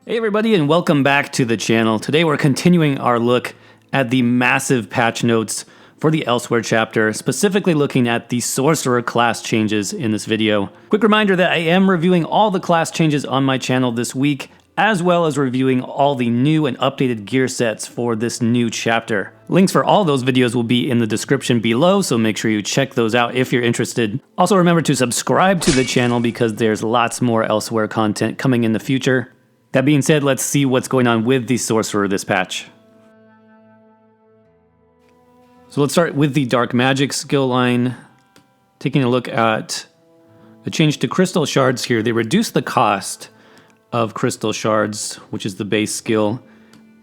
Hey everybody, and welcome back to the channel. Today we're continuing our look at the massive patch notes for the Elsweyr chapter, specifically looking at the Sorcerer class changes in this video. Quick reminder that I am reviewing all the class changes on my channel this week, as well as reviewing all the new and updated gear sets for this new chapter. Links for all those videos will be in the description below, so make sure you check those out if you're interested. Also remember to subscribe to the channel because there's lots more Elsweyr content coming in the future. That being said, let's see what's going on with the Sorcerer this patch. So let's start with the Dark Magic skill line. Taking a look at the change to Crystal Shards here. They reduced the cost of Crystal Shards, which is the base skill,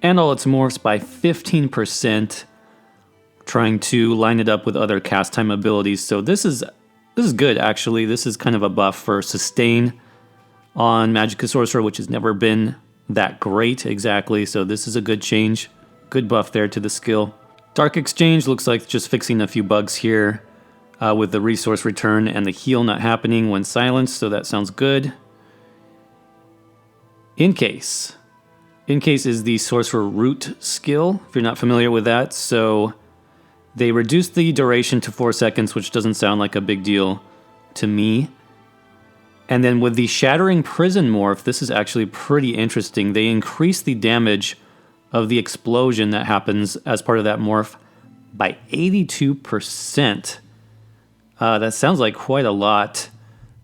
and all its morphs by 15%, trying to line it up with other cast time abilities. So this is good, actually. This is kind of a buff for sustain on Magicka Sorcerer, which has never been that great exactly, so this is a good change. Good buff there to the skill. Dark Exchange looks like just fixing a few bugs here with the resource return and the heal not happening when silenced, so that sounds good. In case is the Sorcerer Root skill, if you're not familiar with that. So they reduced the duration to 4 seconds, which doesn't sound like a big deal to me. And then with the Shattering Prison morph, this is actually pretty interesting. They increase the damage of the explosion that happens as part of that morph by 82%. That sounds like quite a lot.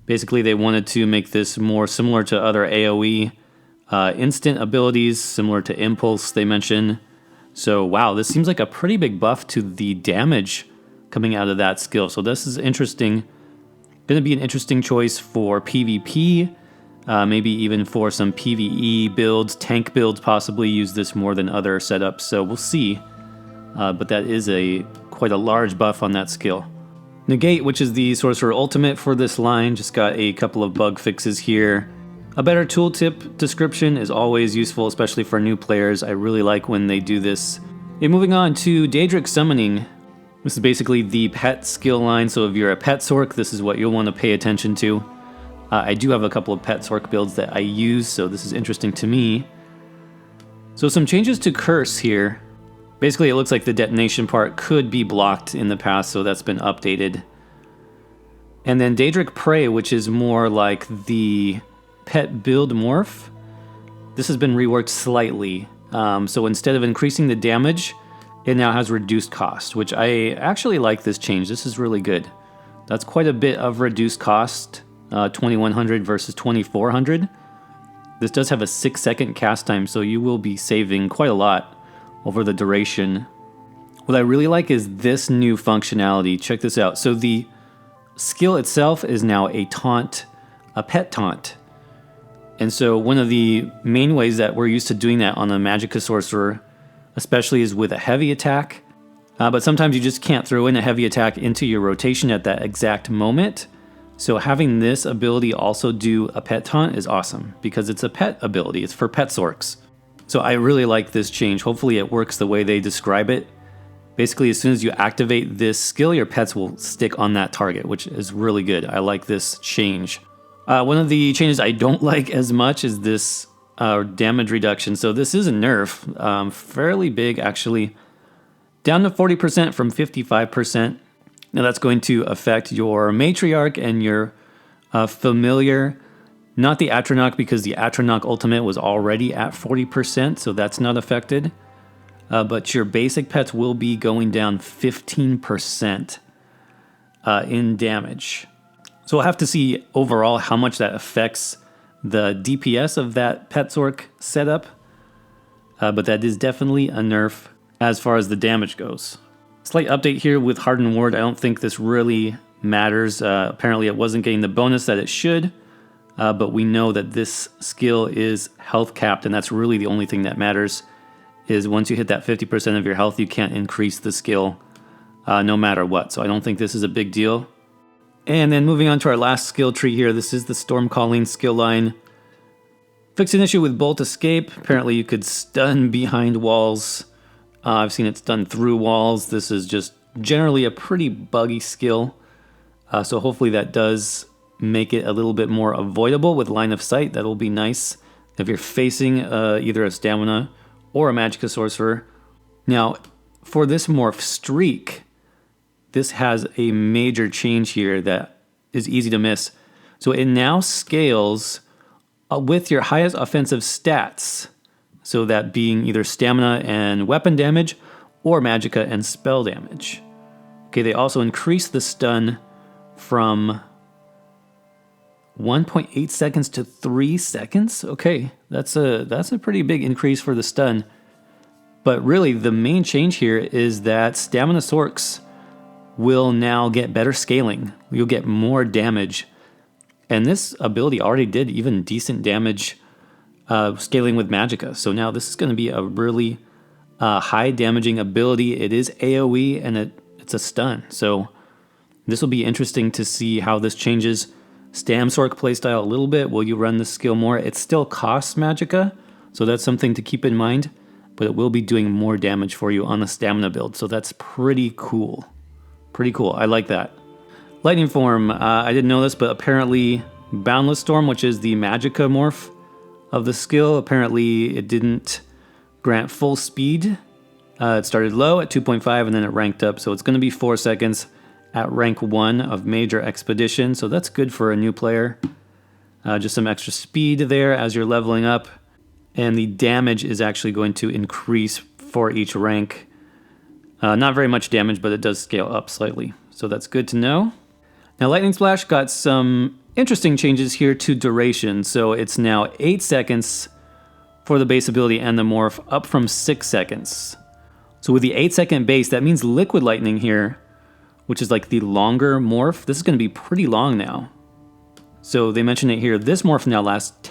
Basically, they wanted to make this more similar to other AoE instant abilities, similar to Impulse, they mention. So, wow, this seems like a pretty big buff to the damage coming out of that skill. So this is interesting. Going to be an interesting choice for PvP, maybe even for some PvE builds, tank builds possibly use this more than other setups, so we'll see. But that is quite a large buff on that skill. Negate, which is the Sorcerer Ultimate for this line, just got a couple of bug fixes here. A better tooltip description is always useful, especially for new players. I really like when they do this. Okay, moving on to Daedric Summoning. This is basically the pet skill line, so if you're a pet Sorc, this is what you'll want to pay attention to. I do have a couple of pet Sorc builds that I use, so this is interesting to me. So some changes to Curse here. Basically, it looks like the detonation part could be blocked in the past, so that's been updated. And then Daedric Prey, which is more like the pet build morph. This has been reworked slightly. So instead of increasing the damage, it now has reduced cost, which I actually like this change. This is really good. That's quite a bit of reduced cost, 2100 versus 2400. This does have a 6-second cast time, so you will be saving quite a lot over the duration. What I really like is this new functionality. Check this out. So the skill itself is now a taunt, a pet taunt. And so one of the main ways that we're used to doing that on the Magicka Sorcerer especially is with a heavy attack, but sometimes you just can't throw in a heavy attack into your rotation at that exact moment. So having this ability also do a pet taunt is awesome, because it's a pet ability, it's for pet Sorcs. So I really like this change. Hopefully it works the way they describe it. Basically, as soon as you activate this skill, your pets will stick on that target, which is really good. I like this change. One of the changes I don't like as much is this damage reduction. So this is a nerf, fairly big actually, down to 40% from 55%. Now that's going to affect your Matriarch and your Familiar, not the Atronach, because the Atronach Ultimate was already at 40%, so that's not affected. But your basic pets will be going down 15% in damage. So we'll have to see overall how much that affects the DPS of that pet Sorc setup, but that is definitely a nerf as far as the damage goes. Slight update here with Hardened Ward. I don't think this really matters. Apparently it wasn't getting the bonus that it should, but we know that this skill is health capped, and that's really the only thing that matters, is once you hit that 50% of your health, you can't increase the skill no matter what. So I don't think this is a big deal. And then moving on to our last skill tree here, this is the Storm Calling skill line. Fixed an issue with Bolt Escape. Apparently you could stun behind walls. I've seen it stun through walls. This is just generally a pretty buggy skill. So hopefully that does make it a little bit more avoidable with line of sight. That'll be nice if you're facing either a Stamina or a Magicka Sorcerer. Now, for this Morph Streak, this has a major change here that is easy to miss. So it now scales with your highest offensive stats. So that being either Stamina and weapon damage or Magicka and spell damage. Okay, they also increase the stun from 1.8 seconds to 3 seconds. Okay, that's a pretty big increase for the stun. But really, the main change here is that Stamina Sorcs will now get better scaling. You'll get more damage. And this ability already did even decent damage scaling with Magicka. So now this is going to be a really high damaging ability. It is AoE and it's a stun. So this will be interesting to see how this changes Stam Sorc playstyle a little bit. Will you run this skill more? It still costs Magicka, so that's something to keep in mind. But it will be doing more damage for you on the Stamina build. So that's pretty cool. Pretty cool. I like that. Lightning Form. I didn't know this, but apparently Boundless Storm, which is the Magicka morph of the skill, apparently it didn't grant full speed. It started low at 2.5 and then it ranked up. So it's going to be 4 seconds at rank 1 of Major Expedition. So that's good for a new player. Just some extra speed there as you're leveling up. And the damage is actually going to increase for each rank. Not very much damage, but it does scale up slightly. So that's good to know. Now, Lightning Splash got some interesting changes here to duration. So it's now 8 seconds for the base ability and the morph, up from 6 seconds. So with the 8-second base, that means Liquid Lightning here, which is like the longer morph, this is going to be pretty long now. So they mention it here. This morph now lasts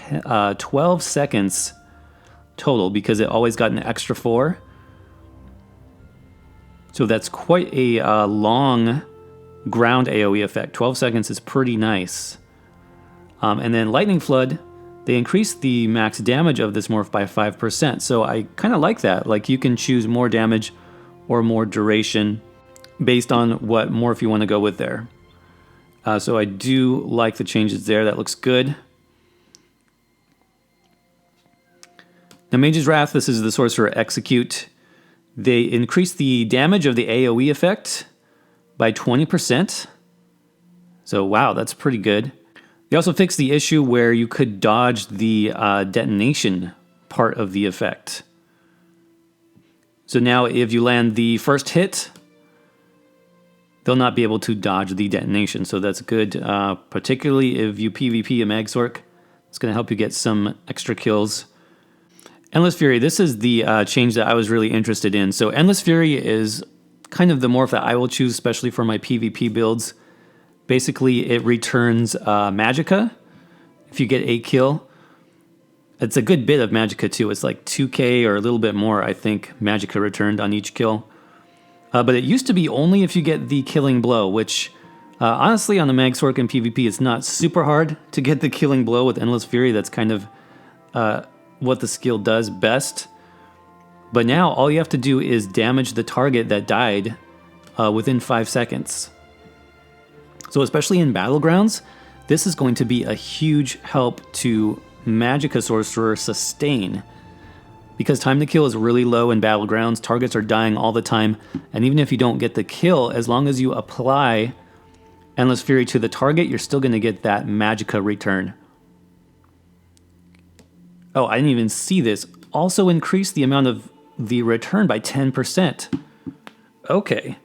12 seconds total because it always got an extra 4. So that's quite a long ground AoE effect. 12 seconds is pretty nice. And then Lightning Flood, they increased the max damage of this morph by 5%. So I kind of like that. Like you can choose more damage or more duration based on what morph you want to go with there. So I do like the changes there. That looks good. Now Mage's Wrath, this is the Sorcerer Execute. They increased the damage of the AoE effect by 20%. So wow, that's pretty good. They also fixed the issue where you could dodge the detonation part of the effect. So now if you land the first hit, they'll not be able to dodge the detonation. So that's good, particularly if you PvP a Mag Sorc. It's going to help you get some extra kills. Endless Fury, this is the change that I was really interested in. So Endless Fury is kind of the morph that I will choose, especially for my PvP builds. Basically, it returns Magicka if you get a kill. It's a good bit of Magicka too. It's like 2k or a little bit more, I think, Magicka returned on each kill. But it used to be only if you get the Killing Blow, which honestly on the Mag Sorc and PvP, it's not super hard to get the Killing Blow with Endless Fury. That's kind of what the skill does best. But now all you have to do is damage the target that died within 5 seconds. So especially in Battlegrounds, this is going to be a huge help to Magicka Sorcerer sustain. Because time to kill is really low in Battlegrounds, targets are dying all the time, and even if you don't get the kill, as long as you apply Endless Fury to the target, you're still going to get that Magicka return. Oh, I didn't even see this. Also increase the amount of the return by 10%. Okay.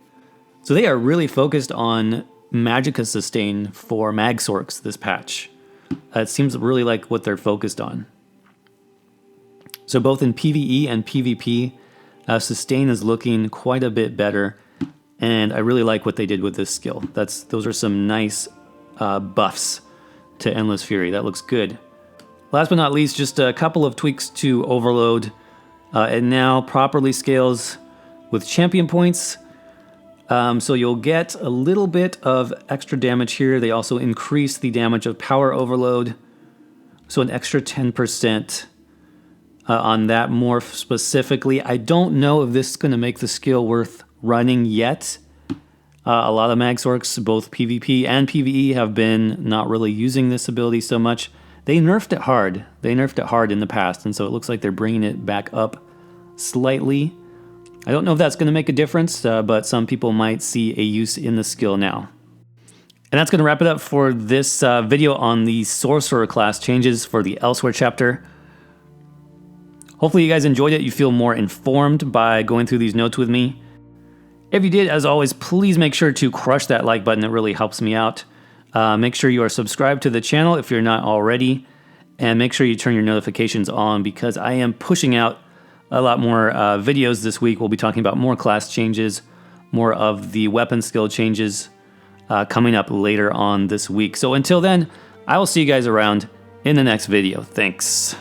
So they are really focused on Magicka sustain for Mag Sorcs this patch. It seems really like what they're focused on. So both in PvE and PvP, sustain is looking quite a bit better. And I really like what they did with this skill. Those are some nice buffs to Endless Fury. That looks good. Last but not least, just a couple of tweaks to Overload. It now properly scales with champion points. So you'll get a little bit of extra damage here. They also increase the damage of Power Overload. So an extra 10% on that morph specifically. I don't know if this is going to make the skill worth running yet. A lot of Mag Sorcs, both PvP and PvE, have been not really using this ability so much. They nerfed it hard. They nerfed it hard in the past, and so it looks like they're bringing it back up slightly. I don't know if that's going to make a difference, but some people might see a use in the skill now. And that's going to wrap it up for this video on the Sorcerer class changes for the Elsweyr chapter. Hopefully you guys enjoyed it. You feel more informed by going through these notes with me. If you did, as always, please make sure to crush that like button. It really helps me out. Make sure you are subscribed to the channel if you're not already. And make sure you turn your notifications on because I am pushing out a lot more videos this week. We'll be talking about more class changes, more of the weapon skill changes coming up later on this week. So until then, I will see you guys around in the next video. Thanks.